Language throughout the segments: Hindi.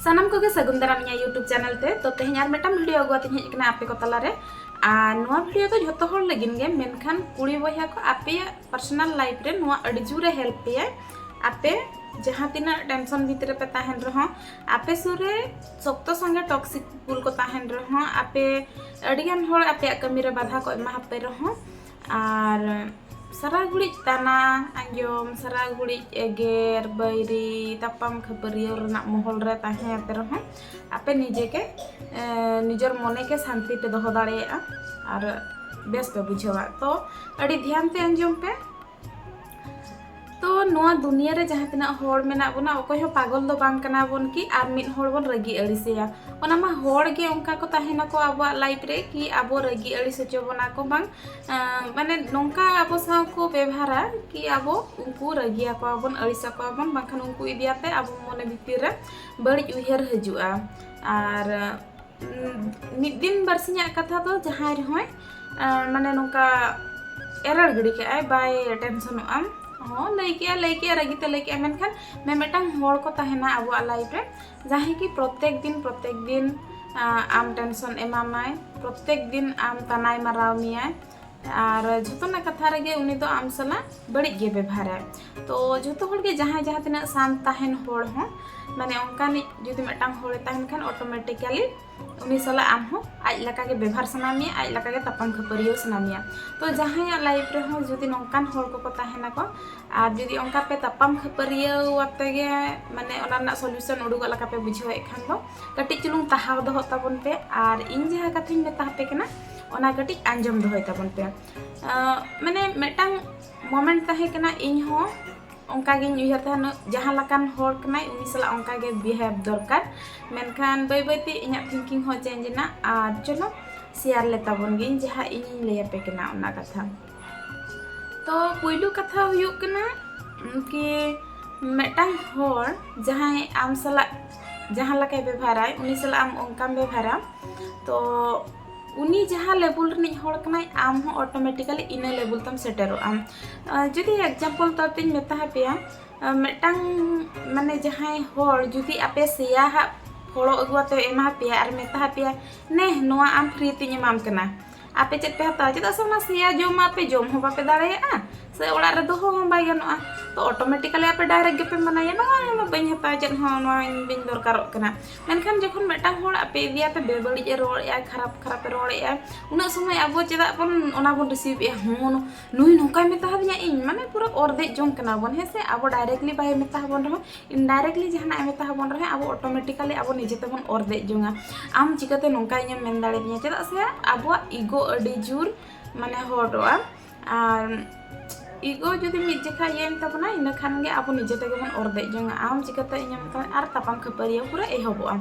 सानाम को सगुन दाराम यूट्यूब चैनल ते तो तेहन आर मिटम वीडियो अगुआती हेजना आपे को तलारे आ नुआ वीडियो तो जतो हर लगिन गे मेनखान कुड़ी बया को आपे पर्सनल लाइफ रे नुआ अडी जुरे हेल्प पे आपे जहाँ तीना टेंशन भीतर पे ताहन रहो आपे सुरे सख्त संगे टॉक्सिक पुल को ताहन रहो आपे अडिगान हर आपे कमी रे बाधा को एमा पे रहो आर सारा गुड़ी ताना आंजम सारा गुड़ी एगेर बैरी तापाम खपरियो रना महल रे ताहे पे रहो आपे निजे के निजर मने के शांति पे दोहो दाड़ेया और बेस पे बुझेवा तो अड़ी ध्यान ते आंजम पे तो नोआ दुनिया रे जहाँ तना होड़ मेना बोना ओको हो पागल दो बांग कना बोन की आर मिन होड़ बोन रगी अड़िसेया ओना मा होड़ गे उनका को ताहेना को आबो लाइफ रे कि आबो रगी अड़िसे चोबना को बांग माने नोंका आबो साव को व्यवहारा कि आबो उनको रगिया को आबोन अड़िसा को आबोन बांखान उनको इदियाते आबो मने भितर रे बड़ी उहेर हजुआ आर मिद दिन बरसिया कथा तो जहाँ रहोय माने नोंका एरड़ गड़ी के आय बाय टेंशन आम हाँ लैके रगीते लैके मेनखान मैं मेटांग होड़ को ताहेना अब लाइफ रे जहाँ कि प्रत्येक दिन आम टेंशन एमामाय प्रत्येक दिन आम तनाय माराव मियाय और झोतना कथा रे उनी तो आम सला बड़ी गे व्यवहार तो झोतो हड़ के जहाँ तना शांत ताहेन होड़ हो माने ओंकानी जुदी मेटांग होड़ ताहेन खान ऑटोमेटिकली उनी सला आम हो आज लका के व्यवहार सनामिया आज लका के तपम खपरियो सनामिया तो जहाँ लाइफ रे हो जुदी नोंकान होड़ को ताहेना को और जुदी ओंका पे तपम खपरियो आते गे माने ओना ना सॉल्यूशन उडुग लका पे बुझावे खान दो कटी चुलुंग ताहाव दो ताबन पे और इन जहाँ कथाኝ मेता पे कना ओना कटी आंजम दो ताबन पे माने मेटांग मोमेंट ताहे कना इन हो ओंका गे उयहर थान जहाँ लकान होड़ कनाय उनी सला ओंका गे बिहेव दरकार मेनखान बै बैते इना थिंकिंग हो चेंज ना और चलो शेयर ले ताबन गे जहाँ इन ले पे कना ओना कथा तो पुइलु कथा हुयु कना कि मेटांग होड़ जहाँ आम सला जहाँ लका व्यवहाराय उनी सला आम ओंकाम व्यवहारा तो उनी जहाँ लेवल रनिज होड़ कनाय आम हो ऑटोमेटिकली इना लेवल तम सेटेरो आम जुदी एग्जांपल ततिन मेता पेया मेटांग माने जहाँ होड़ जुदी आपे सेया हा फोड़ो अगुआते एमा पेया और मेता पेया ने नोआ आम फ्री तिन एमाम कना आपे चेत पे हता चेदा से सेया जोम आपे जोम हो बापे दाड़ेया से ओड़ा रे दोहो हो बाय गनोआ तो ऑटोमेटिकली आपे डायरेक्ट गेपे मनाया ना बई हता चेत हो नोआ बिन दरकार कना मेनखान जखन मेटांग होड़ आपे दियाते बेबड़ी ए रोड़ ए खराब रोड़ ए उना समय अब चेदा बन ओना बन रिसीव ए हो नुई नोका मेता दिया इन माने पूरा ऑर्धे जों कना बन हे से अब डायरेक्टली बाय मेता बन रहो इनडायरेक्टली जहाना मेता बन रहे अब ऑटोमेटिकली अब निजेते बन ऑर्धे जोंगा आम चिकाते नोका इन मेन दाड़े दिया चेदा से अब ईगो अडी जुर माने होड़ोआ और ईगो जुदी मिद जखा येन तबना इन खान गे अब निजे तगे बन ऑर्धे जोंगा आम चिकाते इनम आर तापाम खपरिया पूरा एहबोआ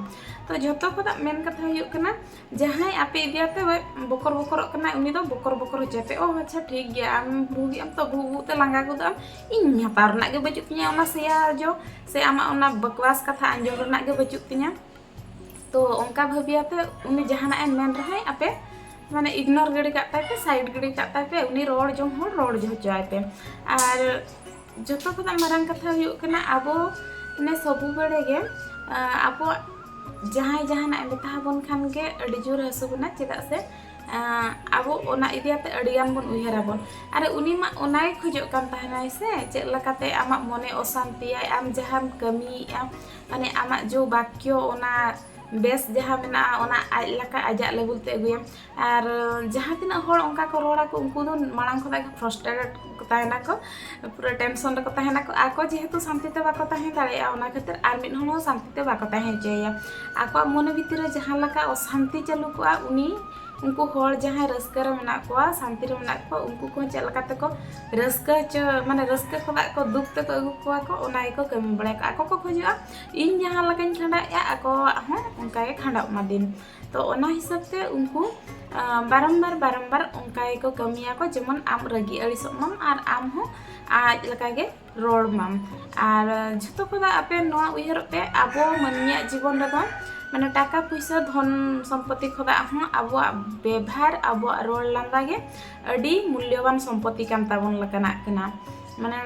तो झोतो खदा मेन कथा हुयु कना जहाँ आपे इदियाते बकर कना उनी दो बकर होचेते ओ अच्छा ठीक गया आम भूगी आम तो भूगुते लांगा गुदा इन हतार ना गे बचुत तिया ओना सेया जो से आमा ओना बकवास कथा आंजम रना गे बचुत तिया तो ओंका भाबियाते उनी जहाना मेन रहे आपे माने इग्नोर गड़ी काटे पे साइड गड़ी काटे पे उनी रोड जो हो रोड जो जाय पे और जतो खदा मारंग कथा हुयु कना आबो ने सबु बेड़े गे आबो जहाँ ना मेता बन खान गे अडी जोर हसुबना चेदा से आबो ओना इदियाते अडियान बन उयहराबन अरे उनी मा ओनाय खोजो कान ताहनाय से चे लकाते आमा मने अशांति आम जहाँ कमी माने आमा जो वाक्य ओना बेस जहाँ मेना ओना आज लका आजा लेवल ते अगुया और जहाँ तिना होड़ ओंका को रोड़ा को उनको दो मांग खुदा फ्रस्ट्रेटेड को ताहेना को पूरा टेंशन को ताहेना को आको जेहेतु शांति ते बाको ताहे दाड़ेया ओना खातिर आर मिद होनो शांति ते बाको ताहे चेया आको मन भीतर जहाँ लका अशांति चालू को उनी उनको होड़ जहाँ रस्कर मेना को शांति रे मेना को उनको को चे लकाते को रस्का च माने रस्का खुदा को दुख ते को अगु को ओना को कमी बड़ा आको को खोजुआ इन जहाँ लकाኝ खंडा या आको हो उनका खंडा मा दिन तो ओना हिसाब से उनको बारंबार उनका को कमिया को जेमन आम रगी अड़िसम और आम हो आज लका गे रोड माम और झतो खुदा आपे नोआ उयहर पे आबो मनिया जीवन रे माने टाका पैसा धन सम्पत्ति खुदा हो अब व्यवहार अब रोड लांदा गे अडी मूल्यवान सम्पत्ति कान ताबन लकना कना माने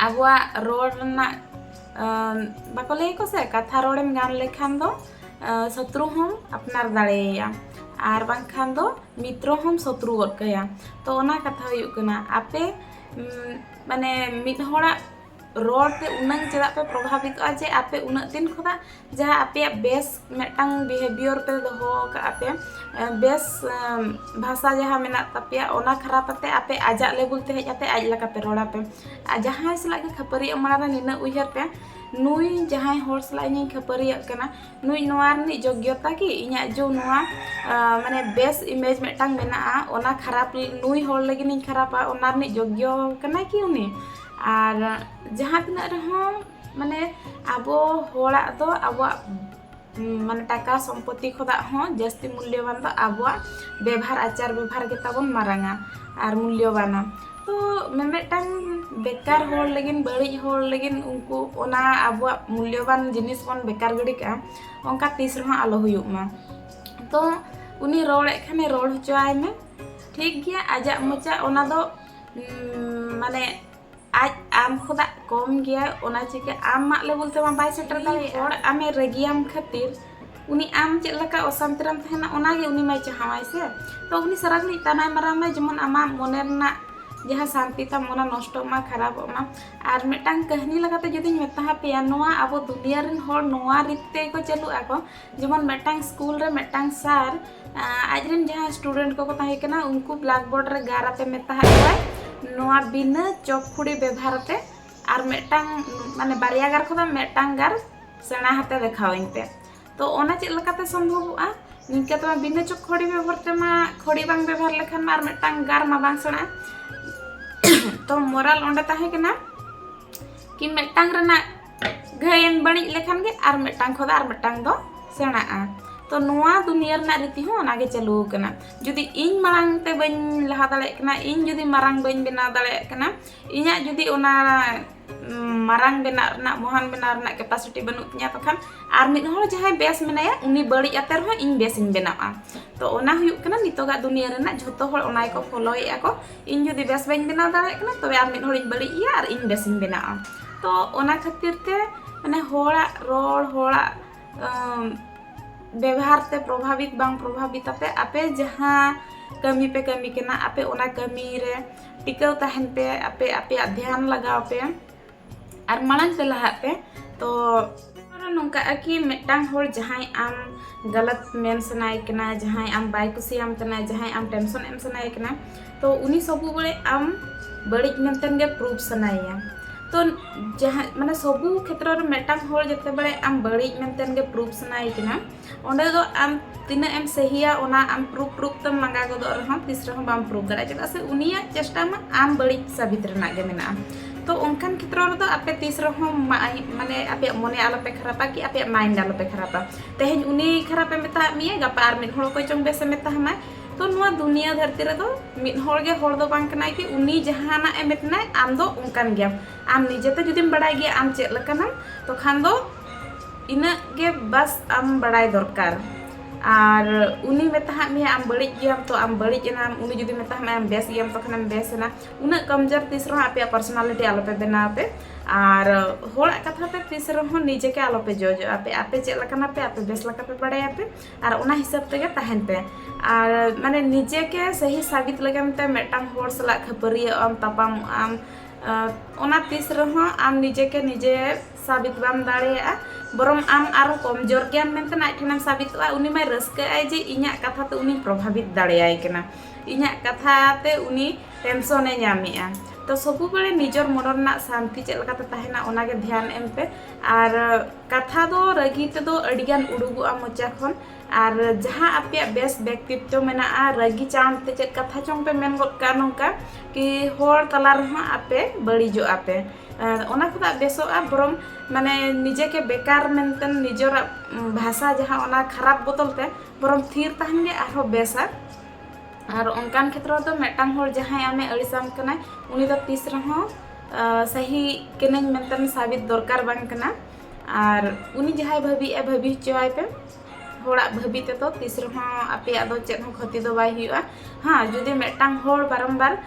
अब रोड ना बाको लय को से कथा रोड़ेम गान लेखान दो शत्रु हम अपनार दाड़ेया और बांखान दो मित्र हम शत्रु गद कया। तो ओना कथा हुयुग कना आपे माने मिद होड़ा रोड़ते उनंग चेदा पे प्रभावित जे आपे उन दिन खुदा जहाँ आपे बेस मेटांग बिहेवियर पे दोहो आपे बेस भाषा जहाँ मेना तपिया ओना खरापते आपे आजा लेबुल ते हेजाते आज लका पे रोड़ा पे जहाँ सला के खपरी अमारा निना उहर पे नुई जहाँ होड़ सला इन खपरी कना नुई नोआर नि योग्यता की इना जो नुआ माने बेस इमेज मेटांग मेना ओना खराब नुई होड़ लगी नि खरापा ओना नि योग्य कना की उनी और जहाँ तना रहो माने आबो होड़ा दो आबो माने टाका सम्पत्ति खुदा हो जास्ती मूल्यवान दो आबो व्यवहार आचार व्यवहार के ताबन मारांगा और मूल्यवान। तो मेमेटांग बेकार होड़ लगिन बड़ी होड़ लगिन उनको ओना आबो मूल्यवान जिनिस बन बेकार गड़ी का उनका तीस रहो आलो हुयुग मा। तो उनी रोड़ एखाने रोड़ होचोआय में ठीक गया आजा मोचा ओना दो माने आज आम खुदा कम गया ओना चिके आम माले बोलते मा बाय सेटर दाई और आमे रगियाम खातिर उनी आम चेक लका अशांतिराम तहना ओनागे उनी माय चाहावाय से। तो उनी सरागनी तानाय मारामाय जेमन आमा मने रना जहाँ शांति ता मना नष्ट मा खराब मा। और मेटांग कहानी लगाते जदि मेता पेया नोआ आबो दुनिया रन होड़ नोआ रीते को चलु आको जेमन मेटांग स्कूल रे मेटांग सार आजरन जहाँ स्टूडेंट को ताहे कना उनको ब्लैक बोर्ड रे गाराते मेता हाय नोआ बिना चौखुड़ी व्यवहार ते और मेटांग माने बारिया गार खुदा मेटांग गार सेना हाते देखावइनते। तो ओना चेक लकाते संभवआ निका तो बिना चौखुड़ी व्यवहार ते मा खड़ी बांग व्यवहार लेखान मा मेटांग गार मा बांग सेना। तो मोरल ओंडे ताहे कना कि मेटांग रना घायन बणी लेखान गे और मेटांग खुदा और मेटांग दो सेना। तो नोआ दुनिया रना रीति हो ओनागे चालू कना जुदी इन मांग ते बन लहा दाड़े कना इन जुदी मारांग बन बेना दाड़े कना इना जुदी ओना मारांग बेना रना मोहन बेना रना कैपेसिटी बनु तिया तो खान आर मिद होड़ जहां बेस मेनाया उनी बड़ी आते रहो इन बेस इन बेनाआ। तो ओना हुयुग कना नितोगा दुनिया रना झोतो होड़ ओनाय को फॉलोएया को इन जुदी बेस बन बेना दाड़े कना तबे आर मिद होड़ इन बड़ी या आर इन बेस इन बेनाआ। तो ओना खातिर ते माने होड़ा रोड़ होड़ा व्यवहार ते प्रभावित बांग प्रभावित आपे जहाँ कमी पे कमी के ना आपे ओना कमी रे टिकाव तहन पे आपे आपे ध्यान लगाव पे और मांग पे लहा पे। तो नोंका कि मेटांग होड़ जहाँ आम गलत मेन सनाय कना जहाँ आम बाय कुसियाम कना जहाँ आम टेंशन एम सनाय कना तो उनी सबु बड़े आम बड़ी मेंतन गे प्रूव सनाया। तो जहाँ माने सबू क्षेत्र रे मेटांग होड़ जते बड़े आम बड़ी मेंतन गे प्रूव सनाय कना ओंडे दो आम तीना एम सहिया ओना आम प्रूफ तम मंगा गदो रहो तीस रहो बाम प्रूफ दरा चेदा से उनिया चेष्टा मा आम बड़ी साबित रना गे मेना। तो उनकान क्षेत्र रे दो आपे तीस रहो माने आपे मने आलो पे खरापा कि आपे माइंड आलो पे खरापा तेहेन उनी खरापे मेता मिए गपा आर मिद होड़ को चंग बेसे मेता हमाय। तो नुआ दुनिया धरती रे दो मिद होड़ गे होड़ दो बांग कनाय कि उनी जहाना ए मेतनाय आम दो उनकान गया आम निजेते जुदिम बड़ाय गया आम चेक लकाना तो खान दो इना गे बस आम बड़ाय दरकार। और उनी मेता मे आम बड़ी गयाम तो आम बड़ी एनाम उनी जुदी मेता मे आम बेस गयाम तो खानम बेस ना उना कमजोर तीस रहो आपे पर्सनालिटी आलो पे बनाव पे और होड़ कथा पे तीस रहो निजे के आलो पे जोजो आपे आपे चेक लकाना पे आपे बेस लका पे बड़ाय पे और ओना हिसाब ते तहन पे और माने निजे के सही साबित लगन ते मेटांग होड़ सला खपरिया आम तपाम आम ओना तीस रहो आम निजे के निजे साबित बाम दाड़ेया बरम आम आरो कमजोर गयाम मेनते नाय ठेनम साबितवा उनी माय रस्काय जे इन्या कथा ते उनी प्रभावित दाड़ेयाय कना इन्या कथा ते उनी टेंशन ए ᱧᱟᱢᱮᱜᱼᱟ। तो सबु बड़े निजर मनरना शांति चेक लकाते ताहेना ओनागे ध्यान एम पे और कथा दो रगी ते दो अडिगान उडुगुआ मोचा खन और जहाँ आपे बेस व्यक्तित्व मेना रगी चांते चेक कथा चोंग पे मेन गद का नोंका कि होड़ तला रहा आपे बड़ीजो आपे ओना खुदा बेसोआ बरम माने निजे के बेकार मेनतन निजर भाषा जहाँ ओना खराब बोतलते बरम थीर तहन गे आरो बेसा। और उनकान क्षेत्र तो मेटांग होड़ जहाँ आमे अड़िसाम कना उनी दो तीस रहो सही केनें मेंतन साबित दरकार बांग कना और उनी जहाँ भाभी चोय पे होड़ा भाभी ते तो तीस रहा आपे दो चेक हो खती दो बाय हुआ। हाँ जुदी मेटांग होड़ बारंबार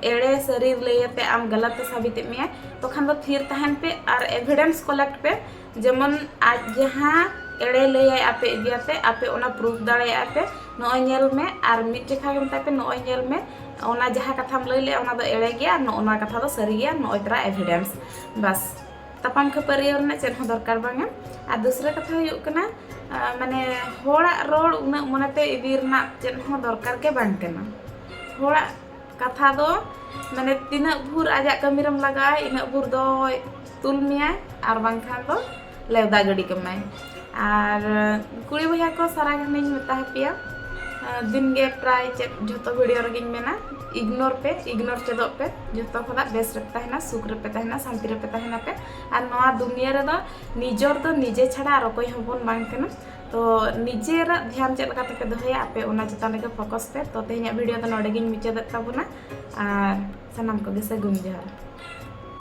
एड़े सरी लैते आम गलत साबित में तो खान दो थीर तहन पे और एविडेंस कलेक्ट पे जेमन आज जहाँ एड़े लैय आपे इदियाते आपे ओना प्रूफ दाड़े पे नोय नेल में और मिट जखा के मतापे नोय नेल में ओना जहाँ कथा लई ले ओना दो एड़े गया ओना कथा दो सरी गया नोय तरा एविडेंस बस तापाम खपारी चेक हो दरकार बांगे। और दूसरा कथा हुयुग कना माने होड़ा रोड उना मनते इदी रना चेक हो दरकार के बांग कना होड़ा कथा दो माने तिना भूर आजा कमीरम लगा इना भूर दो तुल मिया और बांखान दो लेवदा गड़ी कमाय। और कुड़ी बहिया को सारा घने मेता पिया दिन गे प्राय जो वीडियो रगिन मेना इग्नोर चेदो पे जो खुदा बेस रे तहना सुख रे पे तहना शांति रे पे तहना पे और नवा दुनिया रे दो निजर दो निजे छाड़ा और कोई हबन बांग कना तो निजेर ध्यान चेक लगा पे दोहया आपे ओना चितान रे फोकस पे तो तेहना वीडियो तो नोडे गिन मुचाद ताबुना और सनाम को गे सगुन जोहार।